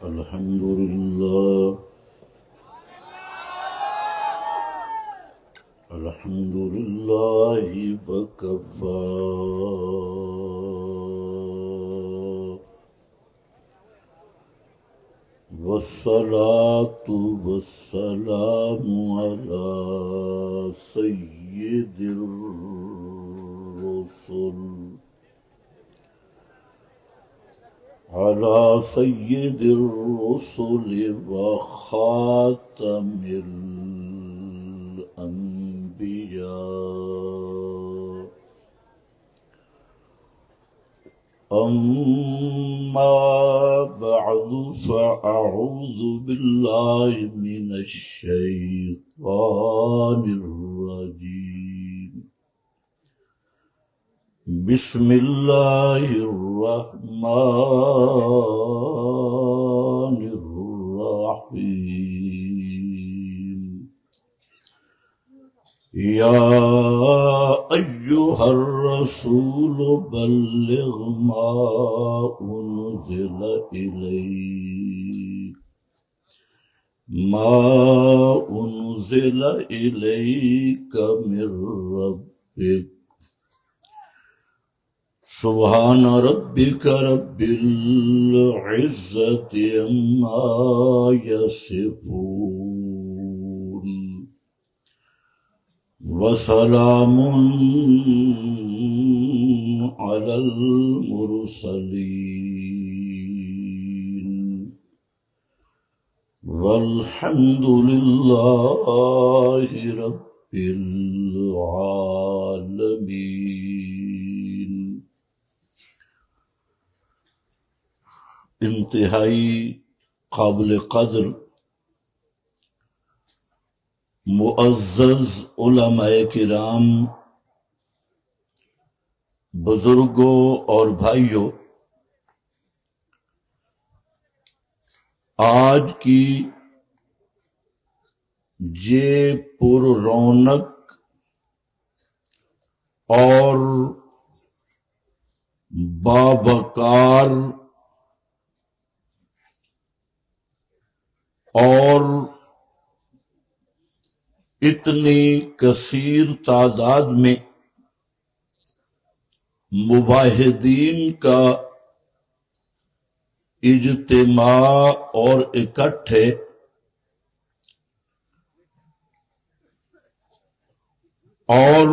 الحمد لله الحمد لله وكفى والصلاة والسلام على سيد الرسل على سيد الرسل وخاتم الأنبياء أما بعد فأعوذ بالله من الشيطان الرجيم بسم الله الرحمن الرحيم يا أيها الرسول بلغ ما أنزل إليك من ربك سبحان ربك رب العزة عما يصفون وسلام على المرسلين والحمد لله رب العالمين۔ انتہائی قابل قدر معزز علماء کرام، بزرگوں اور بھائیوں، آج کی یہ پر رونق اور بابکار اور اتنی کثیر تعداد میں مباحثین کا اجتماع اور اکٹھے اور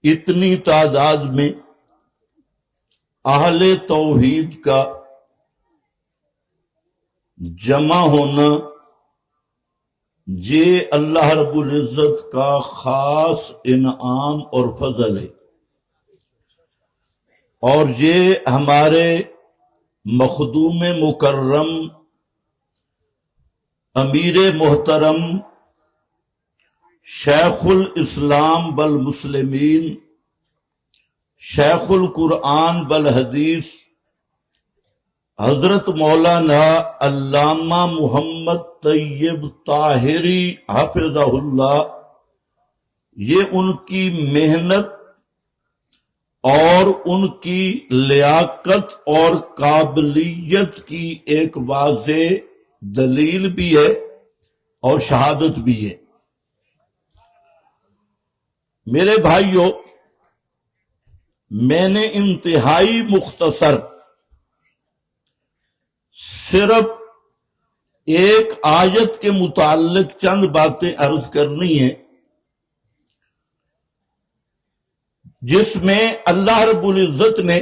اتنی تعداد میں اہل توحید کا جمع ہونا، یہ اللہ رب العزت کا خاص انعام اور فضل ہے، اور یہ ہمارے مخدوم مکرم امیر محترم شیخ الاسلام بالمسلمین، شیخ القرآن بالحدیث حضرت مولانا علامہ محمد طیب طاہری حفظہ اللہ، یہ ان کی محنت اور ان کی لیاقت اور قابلیت کی ایک واضح دلیل بھی ہے اور شہادت بھی ہے۔ میرے بھائیوں، میں نے انتہائی مختصر صرف ایک آیت کے متعلق چند باتیں عرض کرنی ہیں، جس میں اللہ رب العزت نے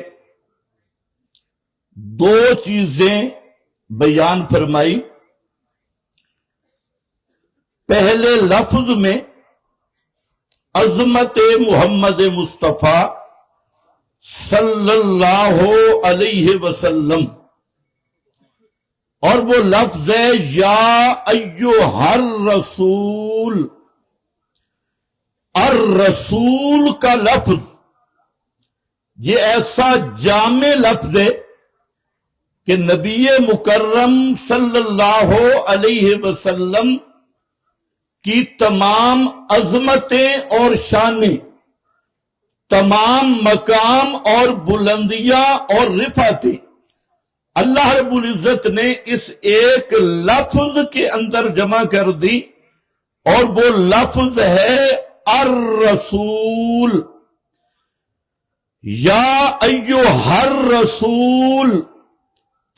دو چیزیں بیان فرمائی۔ پہلے لفظ میں عظمت محمد مصطفیٰ صلی اللہ علیہ وسلم، اور وہ لفظ ہے یا ایھا الرسول۔ الرسول کا لفظ یہ ایسا جامع لفظ ہے کہ نبی مکرم صلی اللہ علیہ وسلم کی تمام عظمتیں اور شانیں، تمام مقام اور بلندیاں اور رفعتیں اللہ رب العزت نے اس ایک لفظ کے اندر جمع کر دی، اور وہ لفظ ہے الرسول۔ یا ایھا الرسول،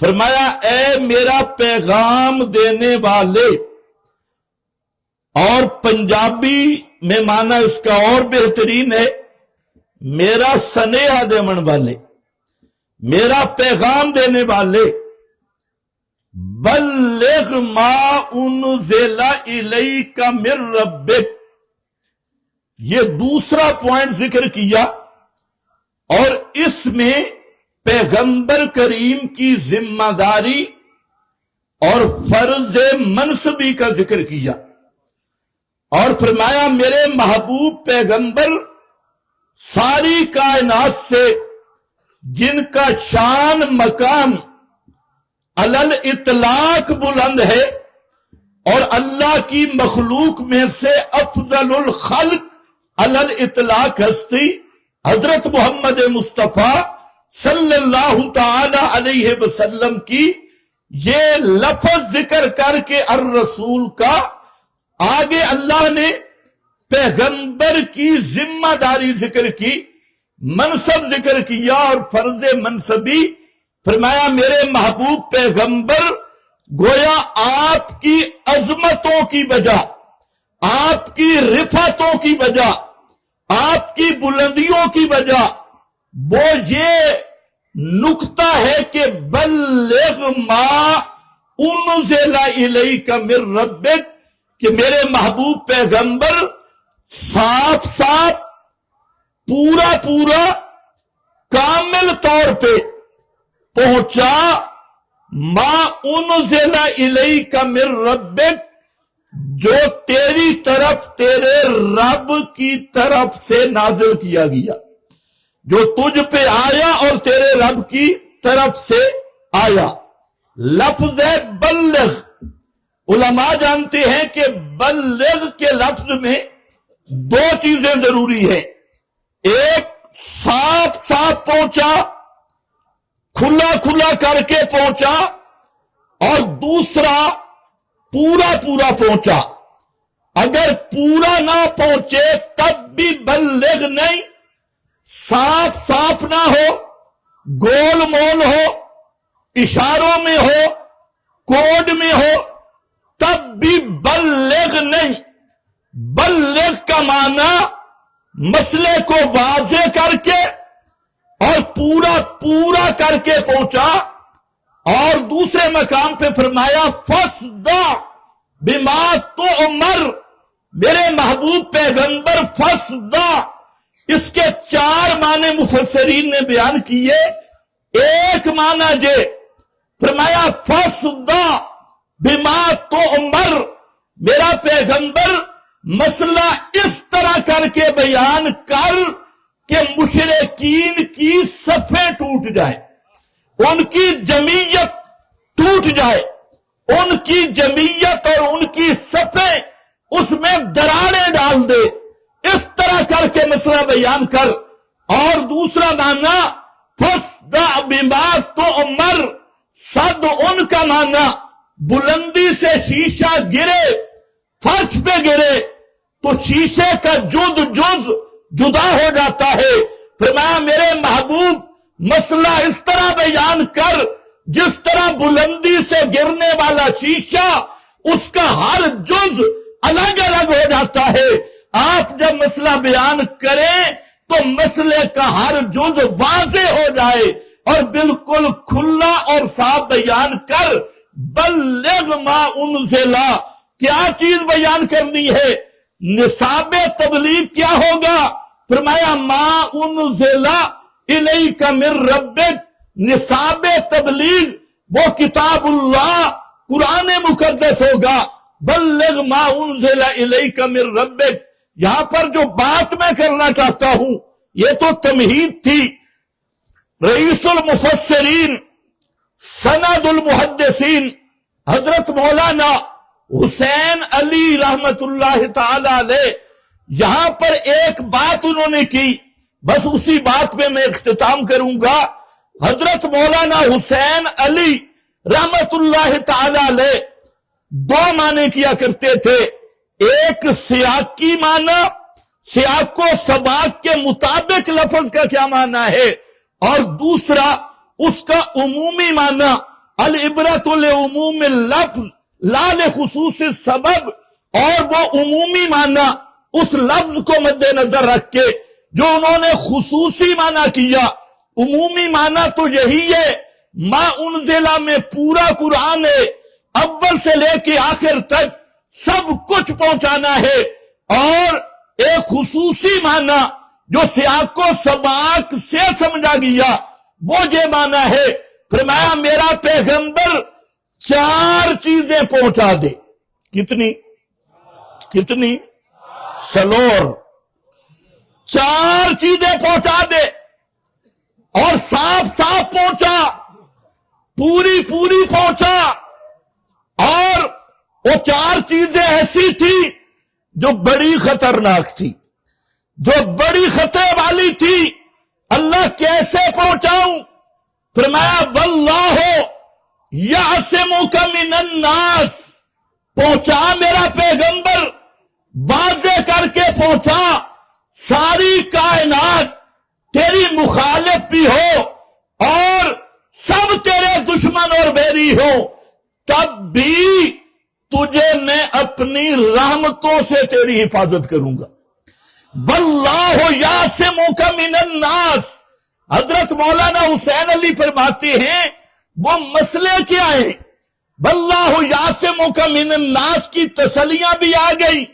فرمایا اے میرا پیغام دینے والے، اور پنجابی میں معنی اس کا اور بہترین ہے، میرا سنیہا دیون والے، میرا پیغام دینے والے، بلغ ما انزل الیک من ربک۔ یہ دوسرا پوائنٹ ذکر کیا، اور اس میں پیغمبر کریم کی ذمہ داری اور فرض منصبی کا ذکر کیا، اور فرمایا میرے محبوب پیغمبر ساری کائنات سے جن کا شان مقام علل اطلاق بلند ہے، اور اللہ کی مخلوق میں سے افضل الخلق علل اطلاق ہستی حضرت محمد مصطفیٰ صلی اللہ تعالی علیہ وسلم کی یہ لفظ ذکر کر کے الرسول کا، آگے اللہ نے پیغمبر کی ذمہ داری ذکر کی، منصب ذکر کیا اور فرض منصبی، فرمایا میرے محبوب پیغمبر گویا آپ کی عظمتوں کی وجہ، آپ کی رفعتوں کی وجہ، آپ کی بلندیوں کی وجہ وہ یہ نکتہ ہے کہ بلغ ما انزل الیک من ربک، کہ میرے محبوب پیغمبر صاف صاف پورا پورا کامل طور پہ پہنچا ما انزل الیک من ربک، جو تیری طرف تیرے رب کی طرف سے نازل کیا گیا، جو تجھ پہ آیا اور تیرے رب کی طرف سے آیا۔ لفظ ہے بلغ، علماء جانتے ہیں کہ بلغ کے لفظ میں دو چیزیں ضروری ہیں، ایک صاف صاف پہنچا، کھلا کھلا کر کے پہنچا، اور دوسرا پورا پورا پہنچا۔ اگر پورا نہ پہنچے تب بھی بلغ نہیں، صاف صاف نہ ہو، گول مول ہو، اشاروں میں ہو، کوڈ میں ہو، تب بھی بلغ نہیں۔ بلغ کا معنی مسئلے کو واضح کر کے اور پورا پورا کر کے پہنچا، اور دوسرے مقام پہ فرمایا فَاصْدَعْ بِمَا تُؤْمَرْ، میرے محبوب پیغمبر فَاصْدَعْ، اس کے چار معنی مفسرین نے بیان کیے۔ ایک معنی یہ فرمایا فَاصْدَعْ بِمَا تُؤْمَرْ، میرا پیغمبر مسئلہ اس طرح کر کے بیان کر کہ مشرکین کی صفیں ٹوٹ جائیں، ان کی جمعیت ٹوٹ جائے، ان کی جمعیت اور ان کی صفیں اس میں دراڑیں ڈال دے، اس طرح کر کے مسئلہ بیان کر۔ اور دوسرا معنی فَاصْدَعْ بِمَا تُؤْمَرْ، صد ان کا معنی بلندی سے شیشہ گرے، فرش پہ گرے تو شیشے کا جز جدا ہو جاتا ہے۔ فرمایا میرے محبوب مسئلہ اس طرح بیان کر جس طرح بلندی سے گرنے والا شیشہ اس کا ہر جز الگ الگ ہو جاتا ہے۔ آپ جب مسئلہ بیان کریں تو مسئلے کا ہر جز واضح ہو جائے اور بالکل کھلا اور صاف بیان کر۔ بلغ ما انزل، کیا چیز بیان کرنی ہے؟ نصاب تبلیغ کیا ہوگا؟ فرمایا ما انزل الیک من ربک، نصاب تبلیغ وہ کتاب اللہ قرآن مقدس ہوگا۔ بلغ ما انزل الیک من ربک، یہاں پر جو بات میں کرنا چاہتا ہوں یہ تو تمہید تھی۔ رئیس المفسرین سند المحدثین حضرت مولانا حسین علی رحمت اللہ تعالی علیہ یہاں پر ایک بات انہوں نے کی، بس اسی بات پہ میں اختتام کروں گا۔ حضرت مولانا حسین علی رحمت اللہ تعالی علیہ دو معنی کیا کرتے تھے، ایک سیاقی معنی، سیاق و سباق کے مطابق لفظ کا کیا معنی ہے، اور دوسرا اس کا عمومی معنی، العبرۃ لعموم اللفظ لا لخصوص السبب، اور وہ عمومی معنی اس لفظ کو مد نظر رکھ کے جو انہوں نے خصوصی معنی کیا۔ عمومی معنی تو یہی ہے، ما انزلہ میں پورا قرآن ہے، اول سے لے کے آخر تک سب کچھ پہنچانا ہے، اور ایک خصوصی معنی جو سیاق و سباق سے سمجھا گیا وہ یہ معنی ہے، فرمایا میرا پیغمبر 4 چیزیں پہنچا دے۔ کتنی سلور 4 چیزیں پہنچا دے، اور صاف صاف پہنچا، پوری پہنچا، اور وہ 4 چیزیں ایسی تھی جو بڑی خطرناک تھی، جو بڑی خطرے والی تھی۔ اللہ کیسے پہنچاؤں؟ فرمایا واللہ یعصمک من الناس، پہنچا میرا پیغمبر، واضح کر کے پہنچا، ساری کائنات تیری مخالف بھی ہو اور سب تیرے دشمن اور بیری ہو، تب بھی تجھے میں اپنی رحمتوں سے تیری حفاظت کروں گا۔ واللہ یعصمک من الناس۔ حضرت مولانا حسین علی فرماتے ہیں وہ مسئلے کیا ہیں؟ واللہ یعصمک من الناس کی تسلیاں بھی آ گئی،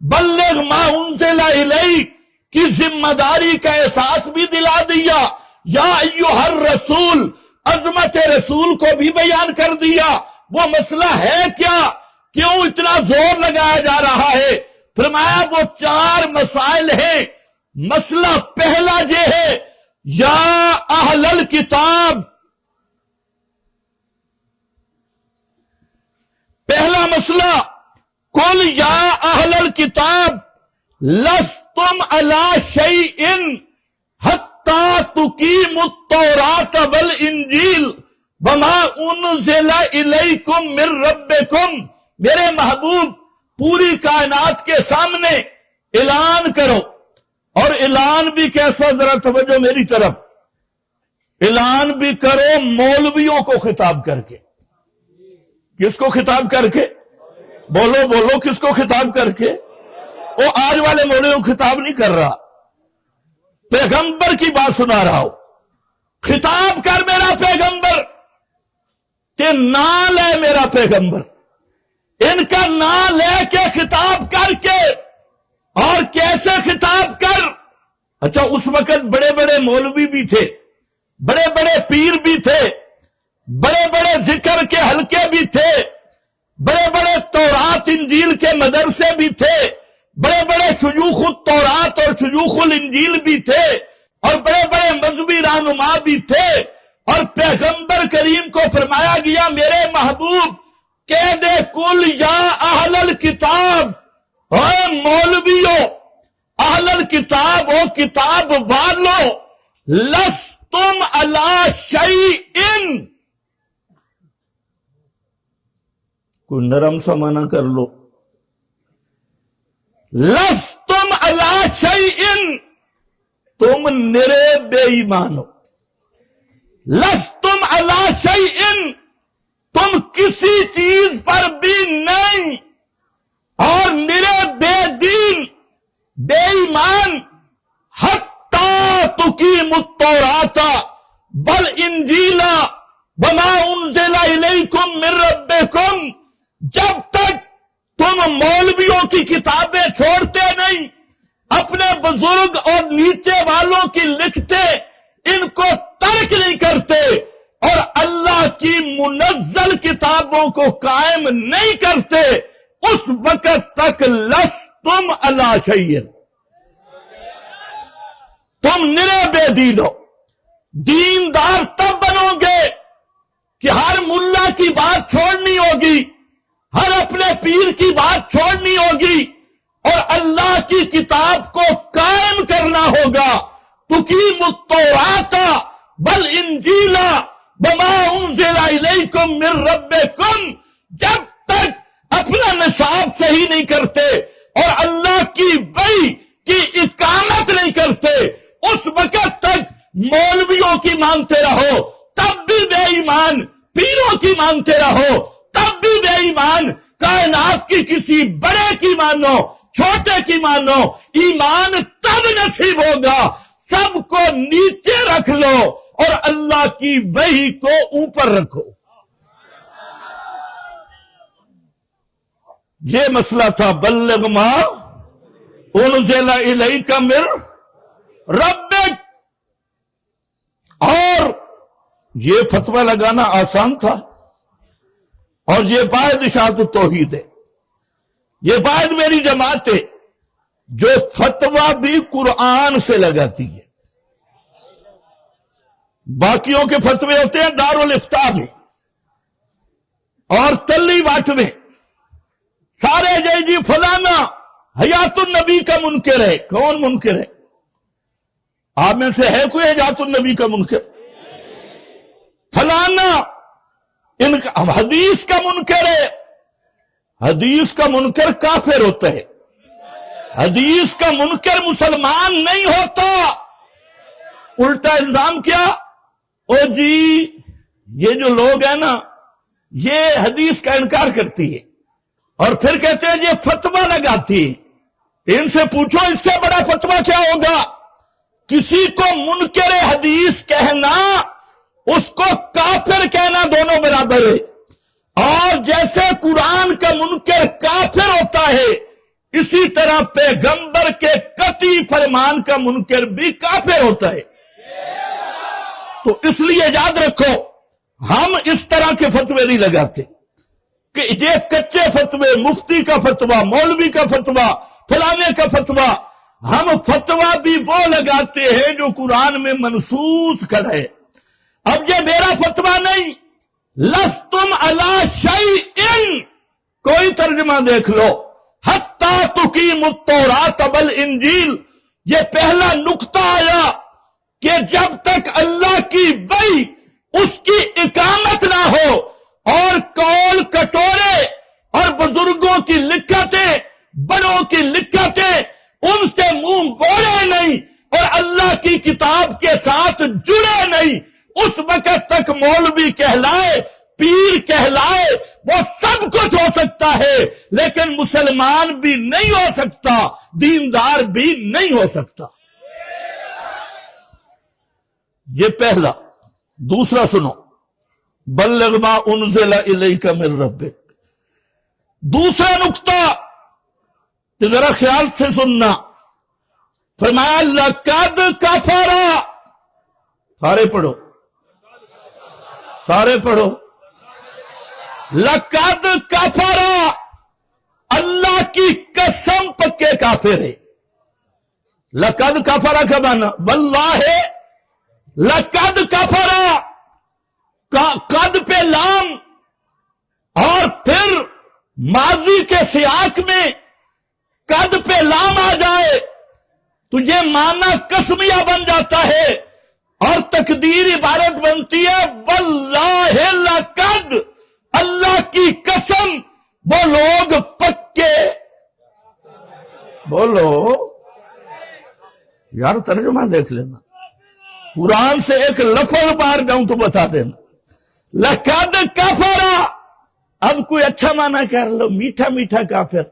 بلغ ما انزل الیک کی ذمہ داری کا احساس بھی دلا دیا، یا ایھا الرسول عظمت رسول کو بھی بیان کر دیا۔ وہ مسئلہ ہے کیا؟ کیوں اتنا زور لگایا جا رہا ہے؟ فرمایا وہ 4 مسائل ہیں۔ مسئلہ پہلا یہ ہے، یا اہل الکتاب، پہلا مسئلہ، قل یا اہل الکتاب لستم علی شیء حتی تقیموا التوراۃ والانجیل وما انزل الیکم من ربکم۔ میرے محبوب پوری کائنات کے سامنے اعلان کرو، اور اعلان بھی کیسا، ذرا توجہ میری طرف، اعلان بھی کرو مولویوں کو خطاب کر کے۔ کس کو خطاب کر کے؟ بولو کس کو خطاب کر کے؟ وہ آج والے مولویوں کو خطاب نہیں کر رہا، پیغمبر کی بات سنا رہا ہو۔ خطاب کر میرا پیغمبر، کہ نام لے میرا پیغمبر، ان کا نام لے کے خطاب کر کے، اور کیسے خطاب کر؟ اچھا اس وقت بڑے بڑے مولوی بھی تھے، بڑے بڑے پیر بھی تھے، بڑے بڑے ذکر کے حلقے بھی تھے، بڑے بڑے تورات انجیل کے مدرسے بھی تھے، بڑے بڑے شیوخ التورات اور شیوخ الانجیل بھی تھے، اور بڑے بڑے مذہبی رہنما بھی تھے، اور پیغمبر کریم کو فرمایا گیا میرے محبوب کہہ دے کل یا اہل الکتاب، اے مولویو، اہل الکتاب ہو، کتاب والو، لستم علی شیء، کوئی نرم سا معنی کر لو، لستم علی شیء، تم نرے بے ایمان ہو، لستم علی شیء، تم کسی چیز پر بھی نہیں، اور نرے بے دین، بے ایمان، حتی تقیموا التوراۃ والانجیل وما انزل الیکم من ربکم، جب تک تم مولویوں کی کتابیں چھوڑتے نہیں، اپنے بزرگ اور نیچے والوں کی لکھتے ان کو ترک نہیں کرتے، اور اللہ کی منزل کتابوں کو قائم نہیں کرتے، اس وقت تک لستم علی شیء، تم نرے بے دین ہو۔ دیندار تب بنو گے کہ ہر ملا کی بات چھوڑنی ہوگی، ہر اپنے پیر کی بات چھوڑنی ہوگی، اور اللہ کی کتاب کو قائم کرنا ہوگا۔ تقیم التوراۃ بل انجیلا بما انزل الیکم من ربکم، جب تک اپنا نصاب صحیح نہیں کرتے اور اللہ کی وحی کی اقامت نہیں کرتے، اس وقت تک مولویوں کی مانتے رہو تب بھی بے ایمان، پیروں کی مانتے رہو تب بھی بے ایمان، کائنات کی کسی بڑے کی مانو چھوٹے کی مانو، ایمان تب نصیب ہوگا سب کو نیچے رکھ لو اور اللہ کی وحی کو اوپر رکھو۔ یہ مسئلہ تھا بلغ ما انزل الیک من ربک، اور یہ فتویٰ لگانا آسان تھا، اور یہ باعث اشاعت التوحید ہے، یہ باعث میری جماعت ہے جو فتویٰ بھی قرآن سے لگاتی ہے۔ باقیوں کے فتوے ہوتے ہیں دارالافتاء میں اور تلی واٹ میں، سارے جی فلانا حیات النبی کا منکر ہے۔ کون منکر ہے؟ آپ میں سے ہے کوئی حیات النبی کا منکر؟ فلانا ان کا حدیث کا منکر ہے۔ حدیث کا منکر کافر ہوتا ہے، حدیث کا منکر مسلمان نہیں ہوتا۔ الٹا الزام کیا؟ او جی یہ جو لوگ ہیں نا یہ حدیث کا انکار کرتی ہے اور پھر کہتے ہیں یہ فتویٰ لگاتی ہے۔ ان سے پوچھو اس سے بڑا فتویٰ کیا ہوگا؟ کسی کو منکر حدیث کہنا اس کو کافر کہنا دونوں برابر ہے، اور جیسے قرآن کا منکر کافر ہوتا ہے اسی طرح پیغمبر کے قطعی فرمان کا منکر بھی کافر ہوتا ہے۔ تو اس لیے یاد رکھو ہم اس طرح کے فتوے نہیں لگاتے کہ یہ کچے فتوے، مفتی کا فتویٰ، مولوی کا فتویٰ، فلانے کا فتویٰ۔ ہم فتویٰ بھی وہ لگاتے ہیں جو قرآن میں منصوص کر ہے۔ اب یہ میرا فتویٰ نہیں، لستم علی شیء، کوئی ترجمہ دیکھ لو، حتی تقیموا التوراۃ والانجیل، یہ پہلا نقطہ آیا کہ جب تک اللہ کی وحی اس کی اقامت نہ ہو اور قول کٹورے اور بزرگوں کی لکھتیں، بڑوں کی لکھتیں ان سے منہ موڑے نہیں اور اللہ کی کتاب کے ساتھ جڑے نہیں، اس وقت تک مولوی کہلائے، پیر کہلائے، وہ سب کچھ ہو سکتا ہے لیکن مسلمان بھی نہیں ہو سکتا، دیندار بھی نہیں ہو سکتا۔ یہ پہلا۔ دوسرا سنو، بلغ ما انزل الیک من ربک۔ دوسرا نقطہ کہ ذرا خیال سے سننا، فرمایا لقد کفر، سارے پڑھو، سارے پڑھو، لقد کفر، اللہ کی قسم پکے کافر ہے۔ لقد کفر کا معنی واللہ، لقد کفر، قد پہ لام اور پھر ماضی کے سیاق میں قد پہ لام آ جائے تو یہ معنی قسمیہ بن جاتا ہے اور تقدیر عبارت بنتی ہے واللہ لقد، اللہ کی قسم وہ لوگ پکے، بولو یار ترجمہ دیکھ لینا، قرآن سے ایک لفظ باہر جاؤں تو بتا دینا۔ لقد کفر، اب کوئی اچھا معنی کر لو، میٹھا میٹھا کافر،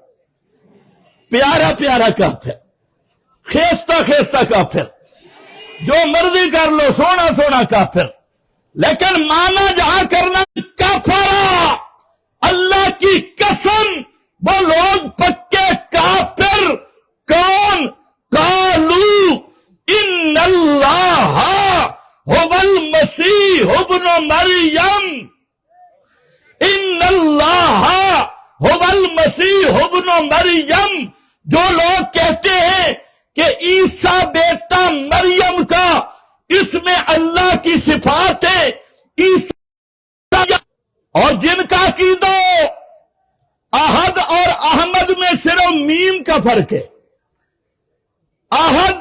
پیارا پیارا کافر، خیستہ خیستہ کافر، جو مرضی کر لو، سونا سونا کافر، لیکن معنی جہاں کرنا کافر، اللہ کی قسم وہ لوگ پکے کافر۔ کون؟ قالوا ان اللہ هو المسیح ابن مریم، ان اللہ هو المسیح ابن مریم، جو لوگ کہتے ہیں کہ عیسیٰ بیٹا مریم کا، اس میں اللہ کی صفات ہے، عیسیٰ، اور جن کا عقیدہ احد اور احمد میں صرف میم کا فرق ہے۔ احد،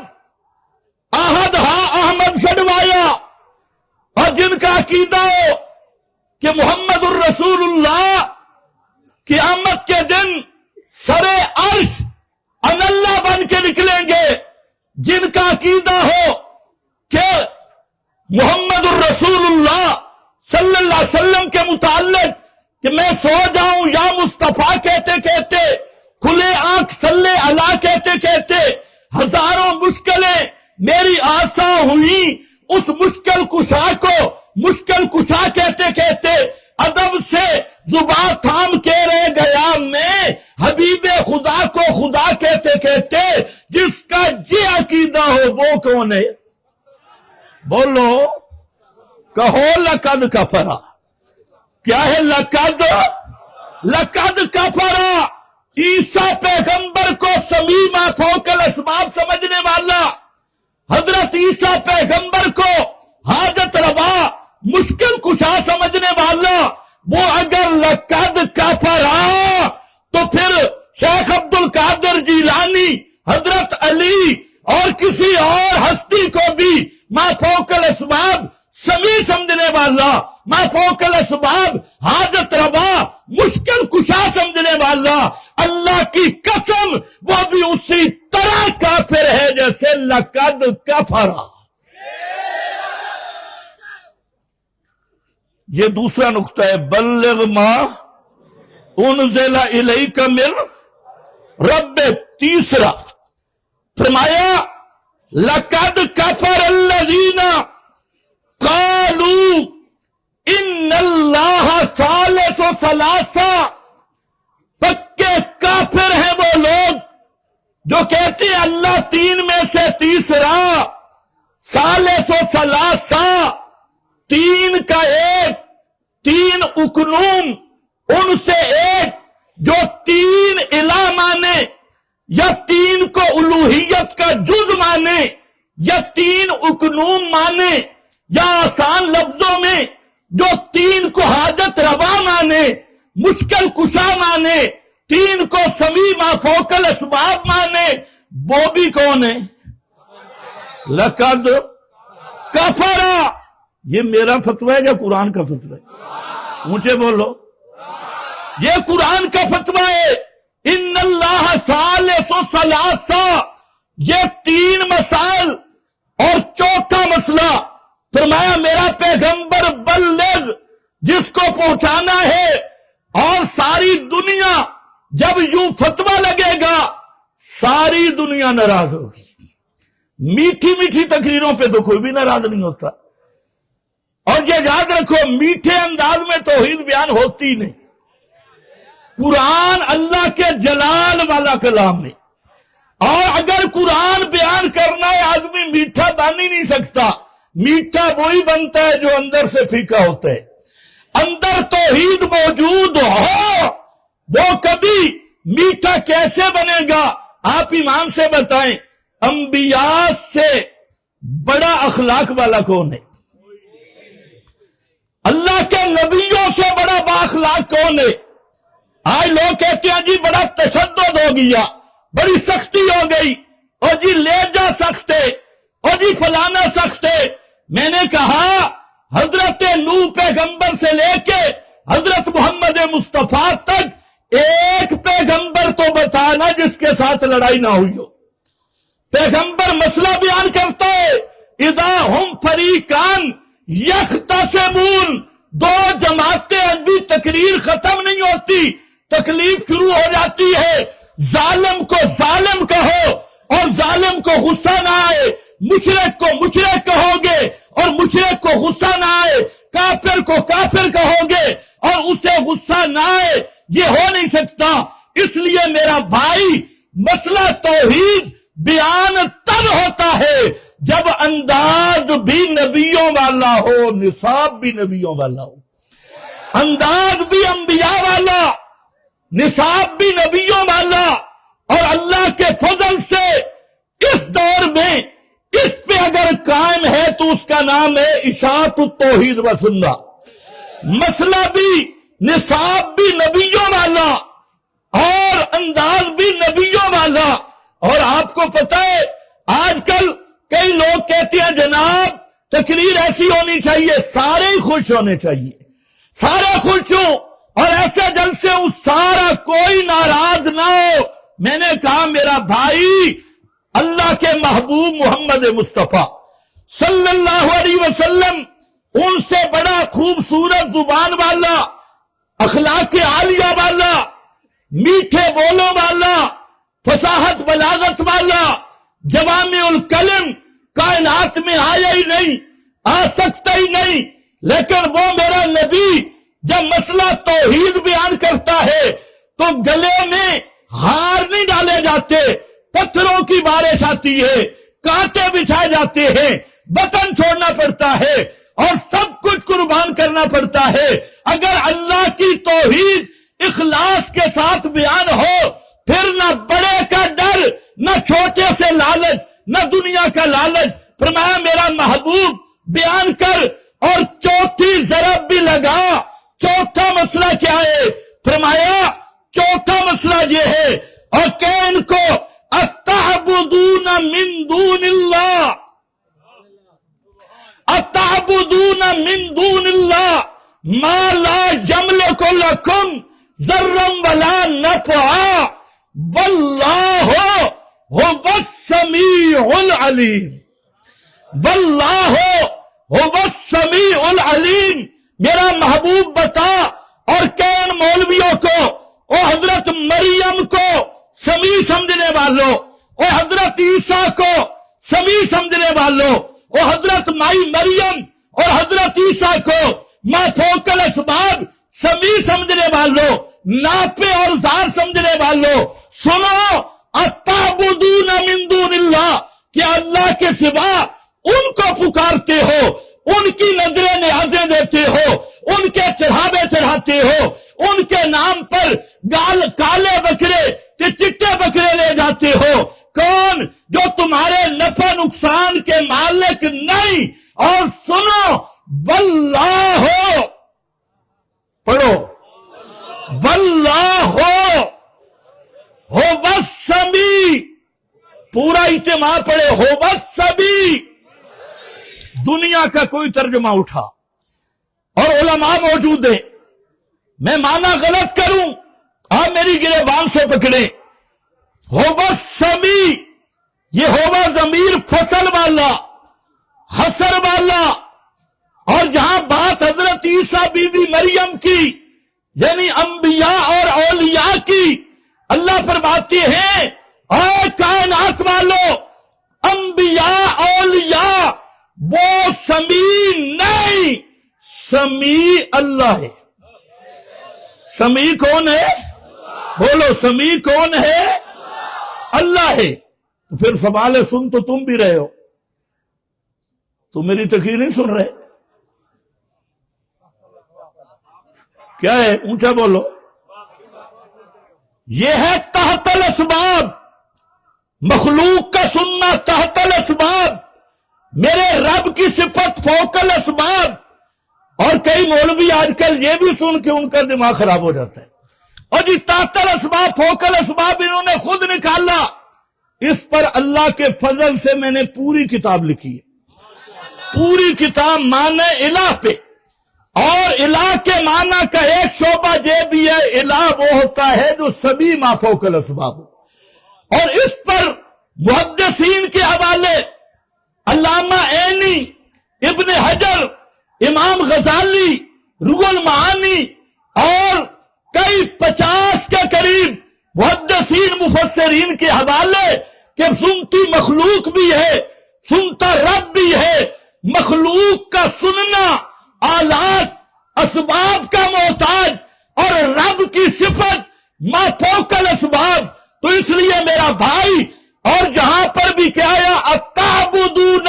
احد ہاں احمد سڑوایا، جن کا عقیدہ ہو کہ محمد الرسول اللہ قیامت کے دن سرے عرش اللہ بن کے نکلیں گے، جن کا عقیدہ ہو کہ محمد الرسول اللہ صلی اللہ علیہ وسلم کے متعلق کہ میں سو جاؤں یا مصطفیٰ کہتے کہتے، کھلے آنکھ صلی اللہ کہتے کہتے ہزاروں مشکلیں میری آسا ہوئی، اس مشکل کشا کو مشکل کشا کہتے کہتے ادب سے زبان تھام کے رہ گیا میں، حبیب خدا کو خدا کہتے کہتے جس کا یہ عقیدہ ہو وہ کون ہے؟ بولو، کہو لقد کفرا، کیا ہے لقد کفرا؟ عیسیٰ پیغمبر کو سمیما فوق الاسباب سمجھنے والا، حضرت عیسیٰ پیغمبر کو حاجت روا مشکل کشا سمجھنے والا، وہ اگر لقد کفرا تو پھر شیخ عبد القادر جیلانی، حضرت علی اور کسی اور ہستی کو بھی ما فوق الاسباب سمیع سمجھنے والا، ما فوق الاسباب حاجت روا مشکل کشا سمجھنے والا، اللہ کی قسم وہ بھی اسی طرح کافر ہے جیسے لقد کفرا۔ یہ دوسرا نقطہ ہے، بلغ ما انزل الیک من ربک۔ تیسرا فرمایا لقد کفر الذین قالوا ان اللہ ثالث ثلاثہ، پکے کافر ہیں وہ لوگ جو کہتے ہیں اللہ تین میں سے تیسرا، ثالث ثلاثہ تین کا ایک، تین اکنوم ان سے ایک، جو تین الہ مانے یا تین کو الوہیت کا جز مانے یا تین اکنوم مانے یا آسان لفظوں میں جو تین کو حاجت روا مانے، مشکل کشا مانے، تین کو سمیع ما فوق الاسباب مانے، وہ بھی کون ہے؟ لقد کفرا۔ یہ میرا فتویٰ ہے یا قرآن کا فتویٰ ہے؟ اونچے بولو، یہ قرآن کا فتویٰ ہے۔ ان اللہ ثالث ثلاثہ، یہ تین مسائل اور چوتھا مسئلہ فرمایا میرا پیغمبر بلغ، جس کو پہنچانا ہے، اور ساری دنیا جب یوں فتویٰ لگے گا ساری دنیا ناراض ہوگی۔ میٹھی میٹھی تقریروں پہ تو کوئی بھی ناراض نہیں ہوتا، اور یہ یاد رکھو میٹھے انداز میں توحید بیان ہوتی نہیں۔ قرآن اللہ کے جلال والا کلام ہے، اور اگر قرآن بیان کرنا ہے آدمی میٹھا بن ہی نہیں سکتا۔ میٹھا وہی بنتا ہے جو اندر سے پھیکا ہوتا ہے۔ اندر توحید موجود ہو وہ کبھی میٹھا کیسے بنے گا؟ آپ ایمان سے بتائیں، انبیاء سے بڑا اخلاق والا کون ہے؟ اللہ کے نبیوں سے بڑا بااخلاق کون ہے؟ آج لوگ کہتے ہیں جی بڑا تشدد ہو گیا، بڑی سختی ہو گئی، اور جی لہجہ سخت ہے، اور جی فلانا سخت ہے۔ میں نے کہا حضرت نوح پیغمبر سے لے کے حضرت محمد مصطفیٰ تک ایک پیغمبر تو بتانا جس کے ساتھ لڑائی نہ ہوئی ہو۔ پیغمبر مسئلہ بیان کرتا ہے، اذا ہم فریقان یختصمون، دو جماعتیں ابھی تقریر ختم نہیں ہوتی، تکلیف شروع ہو جاتی ہے۔ ظالم کو ظالم کہو اور ظالم کو غصہ نہ آئے، مشرک کو مشرک کہو گے اور مشرک کو غصہ نہ آئے، کافر کو کافر کہو گے اور اسے غصہ نہ آئے، یہ ہو نہیں سکتا۔ اس لیے میرا بھائی مسئلہ توحید بیان تب ہوتا ہے جب انداز بھی نبیوں والا ہو، نصاب بھی نبیوں والا ہو، انداز بھی انبیاء والا، نصاب بھی نبیوں والا۔ اور اللہ کے فضل سے اس دور میں اس پہ اگر قائم ہے تو اس کا نام ہے اشاعت التوحید و سنہ۔ مسئلہ بھی نصاب بھی نبیوں والا اور انداز بھی نبیوں والا۔ اور آپ کو پتہ ہے آج کل کئی لوگ کہتے ہیں جناب تقریر ایسی ہونی چاہیے سارے ہی خوش ہونے چاہیے، سارے خوش ہوں، اور ایسے جلسے ہوں سارا کوئی ناراض نہ ہو۔ میں نے کہا میرا بھائی اللہ کے محبوب محمد مصطفیٰ صلی اللہ علیہ وسلم ان سے بڑا خوبصورت زبان والا، اخلاق عالیہ والا، میٹھے بولوں والا، فصاحت بلاغت والا، جوامع الکلم کائنات میں آیا ہی نہیں، آ سکتا ہی نہیں، لیکن وہ میرا نبی جب مسئلہ توحید بیان کرتا ہے تو گلے میں ہار نہیں ڈالے جاتے، پتھروں کی بارش آتی ہے، کانٹے بچھائے جاتے ہیں، وطن چھوڑنا پڑتا ہے اور سب کچھ قربان کرنا پڑتا ہے۔ اگر اللہ کی توحید اخلاص کے ساتھ بیان ہو پھر نہ بڑے کا ڈر، نہ چھوٹے سے لالچ، نہ دنیا کا لالچ۔ فرمایا میرا محبوب بیان کر، اور چوتھی ضرب بھی لگا۔ چوتھا مسئلہ کیا ہے؟ فرمایا چوتھا مسئلہ یہ ہے، اور کہ ان کو اتعبدون من دون اللہ، اتعبدون من دون اللہ ما لا یملک لکم ضرا ولا نفعا واللہ هو السمیع العلیم، واللہ هو السمیع العلیم۔ میرا محبوب بتا، اور کہ ان مولویوں کو، او حضرت مریم کو سمیع سمجھنے والوں، او حضرت عیسیٰ کو سمیع سمجھنے والوں، او حضرت مائی مریم اور حضرت عیسیٰ کو ما فوق الاسباب سمیع سمجھنے والوں، ناپے اور زار سمجھنے والوں، سنو اتعبدون من دون اللہ، کہ اللہ کے سوا ان کو پکارتے ہو، ان کی نظریں نیازیں دیتے ہو، ان کے چڑھاوے چڑھاتے ہو، ان کے نام پر کالے بکرے چٹے بکرے لے جاتے ہو۔ کون؟ جو تمہارے نفع نقصان کے مالک نہیں۔ اور سنو واللہ، پڑھو واللہ هو السمیع، پورا اجتماع پڑھے هو السمیع۔ دنیا کا کوئی ترجمہ اٹھا اور علماء موجود ہیں، میں معنی غلط کروں آپ میری گریبان سے پکڑے۔ ہوبا السمیع، یہ ہوبا ضمیر فصل والا، حسر والا، اور جہاں بات حضرت عیسیٰ بی بی مریم کی، یعنی انبیاء اور اولیاء کی، اللہ فرماتے ہیں اے کائنات والو، انبیاء اولیاء وہ سمیع نہیں، سمیع اللہ ہے۔ سمیع کون ہے؟ بولو سمیع کون ہے؟ اللہ ہے۔ تو پھر سوال ہے، سن تو تم بھی رہے ہو، تم میری تقریر نہیں سن رہے، کیا ہے؟ اونچا بولو۔ یہ ہے تحت الاسباب، مخلوق کا سننا تحت الاسباب، میرے رب کی صفت فوق الاسباب۔ اور کئی مولوی آج کل یہ بھی سن کے ان کا دماغ خراب ہو جاتا ہے، اور جی تحت الاسباب فوق الاسباب انہوں نے خود نکالا۔ اس پر اللہ کے فضل سے میں نے پوری کتاب لکھی ہے، پوری کتاب معنی الہ پہ، اور الہ کے معنی کا ایک شعبہ یہ بھی ہے، الہ وہ ہوتا ہے جو سمیع ما فوق الاسباب ہو۔ اور اس پر محدثین کے حوالے علامہ عینی، ابن حجر، امام غزالی، روح المعانی اور کئی 50 کے قریب محدثین مفسرین کے حوالے کہ سنتی مخلوق بھی ہے، سنتا رب بھی ہے، مخلوق کا سننا آلات اسباب کا محتاج، اور رب کی صفت ما فوق الاسباب۔ تو اس لیے میرا بھائی، اور جہاں پر بھی کیا آیا اتعبدون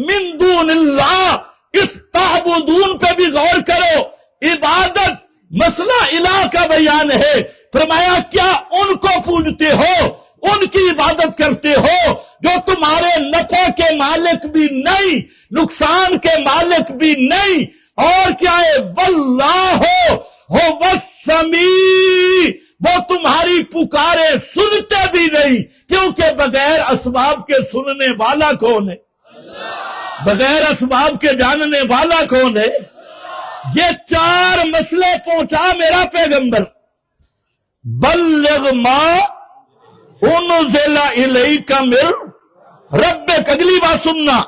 من دون اللہ، اس تعبدون پہ بھی غور کرو، عبادت مسئلہ الہ کا بیان ہے۔ فرمایا کیا ان کو پوجتے ہو، ان کی عبادت کرتے ہو جو تمہارے نفع کے مالک بھی نہیں، نقصان کے مالک بھی نہیں، اور کیا ہے واللہ هو السمیع، وہ تمہاری پکارے سنتے بھی نہیں، کیونکہ بغیر اسباب کے سننے والا کون ہے؟ بغیر اسباب کے جاننے والا کون ہے؟ یہ 4 مسئلے پہنچا میرا پیغمبر. بلغ ما انزل الیک من ربک. اگلی بات سننا،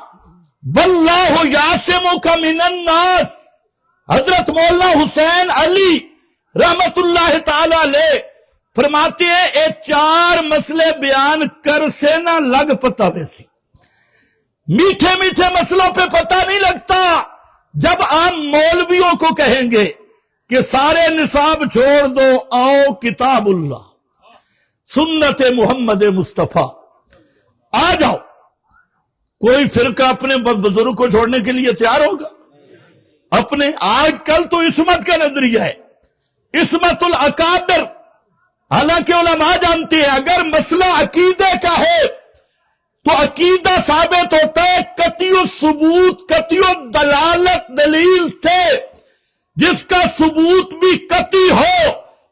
واللہ یعصمک من الناس. حضرت مولانا حسین علی رحمت اللہ تعالی علیہ فرماتے ہیں یہ 4 مسئلے بیان کر سے نہ لگ پتا ویسی. میٹھے میٹھے مسئلوں پہ پتہ نہیں لگتا. جب عام مولویوں کو کہیں گے کہ سارے نصاب چھوڑ دو، آؤ کتاب اللہ سنت محمد مصطفیٰ آ جاؤ، کوئی فرقہ اپنے بزرگ کو چھوڑنے کے لیے تیار ہوگا؟ اپنے آج کل تو عصمت کا نظریہ ہے، عصمت الاکابر. حالانکہ علماء جانتے ہیں اگر مسئلہ عقیدے کا ہے تو عقیدہ ثابت ہوتا ہے قطعی الثبوت، قطعی الدلالت، دلیل سے، جس کا ثبوت بھی قطعی ہو،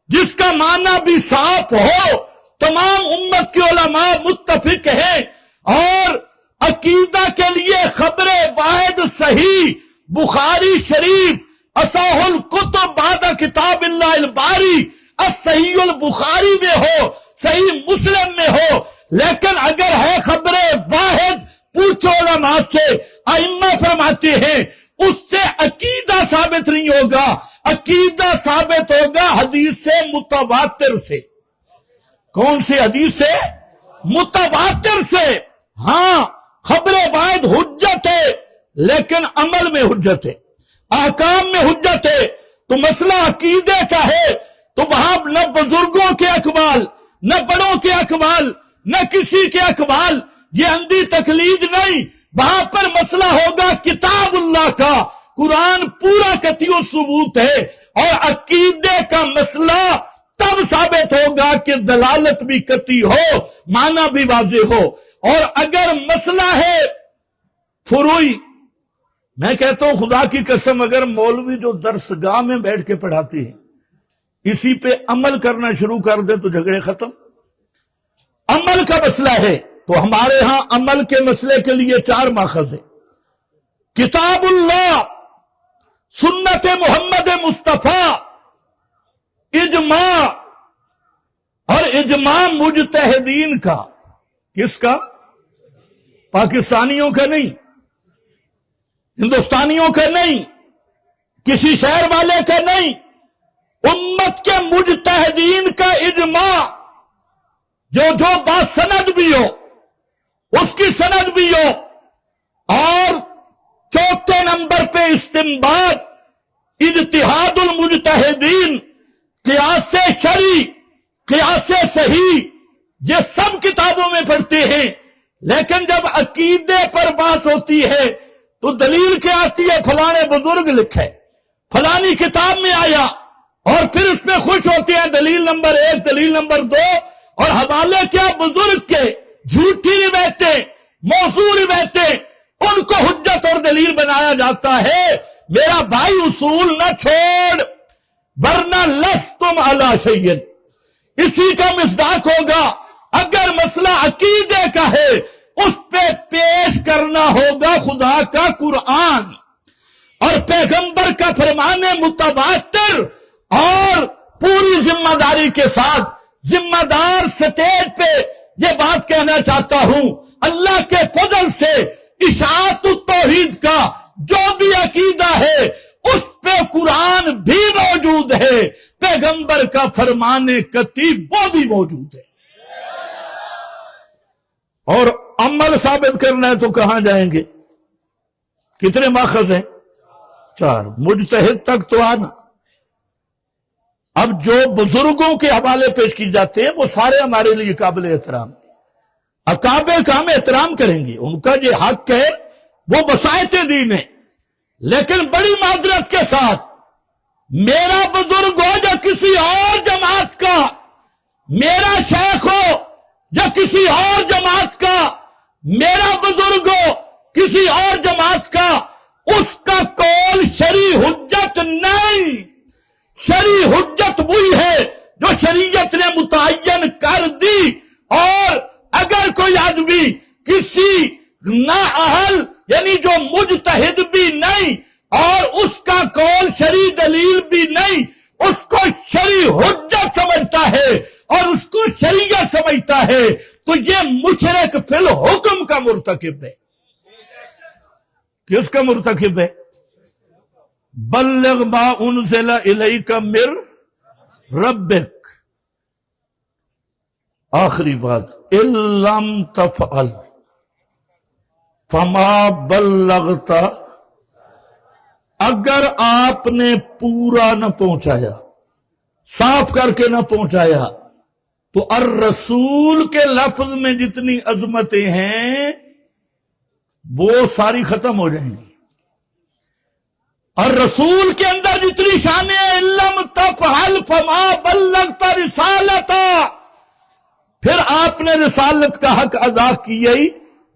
جس کا معنی بھی صاف ہو. تمام امت کے علماء متفق ہیں. اور عقیدہ کے لیے خبر واحد صحیح بخاری شریف اصح الکتب بعد کتاب اللہ الباری الصحیح البخاری میں ہو، صحیح مسلم میں ہو. لیکن اگر ہے خبر واحد، پوچھو علماء سے، ائمہ فرماتے ہیں اس سے عقیدہ ثابت نہیں ہوگا. عقیدہ ثابت ہوگا حدیث متواتر سے. کون سی حدیث سے؟ متواتر سے. ہاں خبر واحد حجت ہے لیکن عمل میں حجت ہے، احکام میں حجت ہے. تو مسئلہ عقیدے کا ہے تو وہاں نہ بزرگوں کے اقوال، نہ بڑوں کے اقوال، نہ کسی کے اقوال، یہ اندھی تقلید نہیں. وہاں پر مسئلہ ہوگا کتاب اللہ کا. قرآن پورا قطعی ثبوت ہے. اور عقیدے کا مسئلہ تب ثابت ہوگا کہ دلالت بھی قطعی ہو، معنی بھی واضح ہو. اور اگر مسئلہ ہے فروعی، میں کہتا ہوں خدا کی قسم اگر مولوی جو درسگاہ میں بیٹھ کے پڑھاتی ہے اسی پہ عمل کرنا شروع کر دے تو جھگڑے ختم. عمل کا مسئلہ ہے تو ہمارے ہاں عمل کے مسئلے کے لیے 4 ماخذ ہیں: کتاب اللہ، سنت محمد مصطفیٰ، اجماع. اور اجماع مجتہدین کا. کس کا؟ پاکستانیوں کا نہیں، ہندوستانیوں کا نہیں، کسی شہر والے کا نہیں، امت کے مجتہدین کا اجماع. جو بات سند بھی ہو اس کی سند بھی ہو. اور 4 نمبر پہ استنباط، اجتہاد المجتہدین، قیاس شرعی، قیاس صحیح، یہ سب کتابوں میں پڑھتے ہیں. لیکن جب عقیدے پر بات ہوتی ہے تو دلیل کیا آتی ہے؟ فلانے بزرگ لکھے، فلانی کتاب میں آیا، اور پھر اس پہ خوش ہوتے ہیں دلیل نمبر 1، دلیل نمبر 2، اور حوالے کیا بزرگ کے، جھوٹی روایتیں، موضوع روایتیں، ان کو حجت اور دلیل بنایا جاتا ہے. میرا بھائی اصول نہ چھوڑ ورنہ لستم علی شیء. اسی کا مصداق ہوگا. اگر مسئلہ عقیدے کا ہے اس پہ پیش کرنا ہوگا خدا کا قرآن اور پیغمبر کا فرمان متواتر. اور پوری ذمہ داری کے ساتھ ذمہ دار سٹیج پہ یہ بات کہنا چاہتا ہوں، اللہ کے فضل سے اشاعت التوحید کا جو بھی عقیدہ ہے اس پہ قرآن بھی موجود ہے، پیغمبر کا فرمان قطعی وہ بھی موجود ہے. اور عمل ثابت کرنا ہے تو کہاں جائیں گے؟ کتنے ماخذ ہیں؟ 4. مجتہد تک تو آنا. اب جو بزرگوں کے حوالے پیش کی جاتے ہیں وہ سارے ہمارے لیے قابل احترام ہیں. اکابر کا ہم احترام کریں گے، ان کا یہ حق ہے، وہ بسائط دین ہے. لیکن بڑی معذرت کے ساتھ میرا بزرگ ہو یا کسی اور جماعت کا، میرا شیخ ہو یا کسی اور جماعت کا، میرا بزرگ ہو کسی اور جماعت کا، اس کا قول شرعی حجت نہیں. شرعی حجت وہی ہے جو شریعت نے متعین کر دی. اور اگر کوئی آدمی کسی نااہل یعنی جو شرعی دلیل بھی نہیں، اس کو شرعی حجت سمجھتا ہے اور اس کو شریعت سمجھتا ہے، تو یہ مشرک فی الحکم کا مرتکب ہے۔ کس کا مرتکب ہے؟ بلغ ما انزل الیک من ربک، آخری بات، ان لم تفعل فما بلغت، اگر آپ نے پورا نہ پہنچایا، صاف کر کے نہ پہنچایا، تو الرسول کے لفظ میں جتنی عظمتیں ہیں وہ ساری ختم ہو جائیں گی، اور رسول کے اندر جتنی شانیں ہیں، لم تفعل فما بلغت رسالتا، پھر آپ نے رسالت کا حق ادا کیا ہی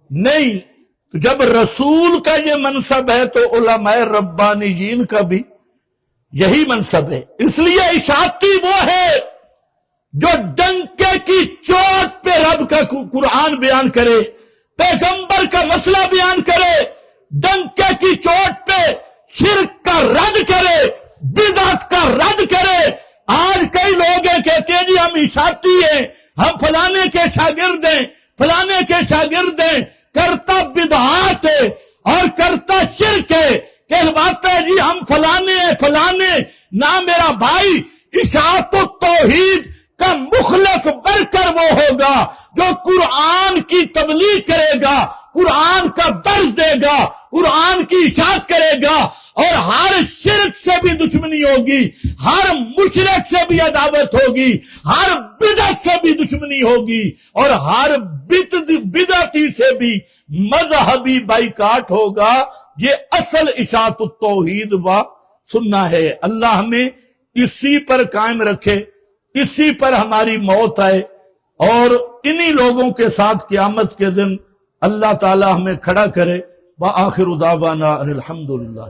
نہیں۔ تو جب رسول کا یہ منصب ہے تو علماء ربانیین کا بھی یہی منصب ہے۔ اس لیے اشاعتی وہ ہے جو ڈنکے کی چوٹ پہ رب کا قرآن بیان کرے، پیغمبر کا مسئلہ بیان کرے، ڈنکے کی چوٹ پہ شرک کا رد کرے، بدعت کا رد کرے۔ آج کئی لوگ ہیں کہتے ہیں جی ہم اشاعتی ہیں، ہم فلانے کے شاگرد ہیں، فلانے کے شاگرد ہیں، کرتا بدعات ہے اور کرتا شرک ہے، کہلواتا ہے جی ہم فلانے ہیں فلانے۔ نہ میرا بھائی، اشاعت و توحید کا مخلص بڑھ کر وہ ہوگا جو قرآن کی تبلیغ کرے گا، قرآن کا درس دے گا، قرآن کی اشاعت کرے گا، اور ہر شرک سے بھی دشمنی ہوگی، ہر مشرک سے بھی عداوت ہوگی، ہر بدعت سے بھی دشمنی ہوگی، اور ہر بدعتی سے بھی مذہبی بائیکاٹ ہوگا۔ یہ اصل اشاعت التوحید و سنہ ہے۔ اللہ ہمیں اسی پر قائم رکھے، اسی پر ہماری موت آئے، اور انہی لوگوں کے ساتھ قیامت کے دن اللہ تعالی ہمیں کھڑا کرے۔ وآخر دعوانا ان الحمدللہ۔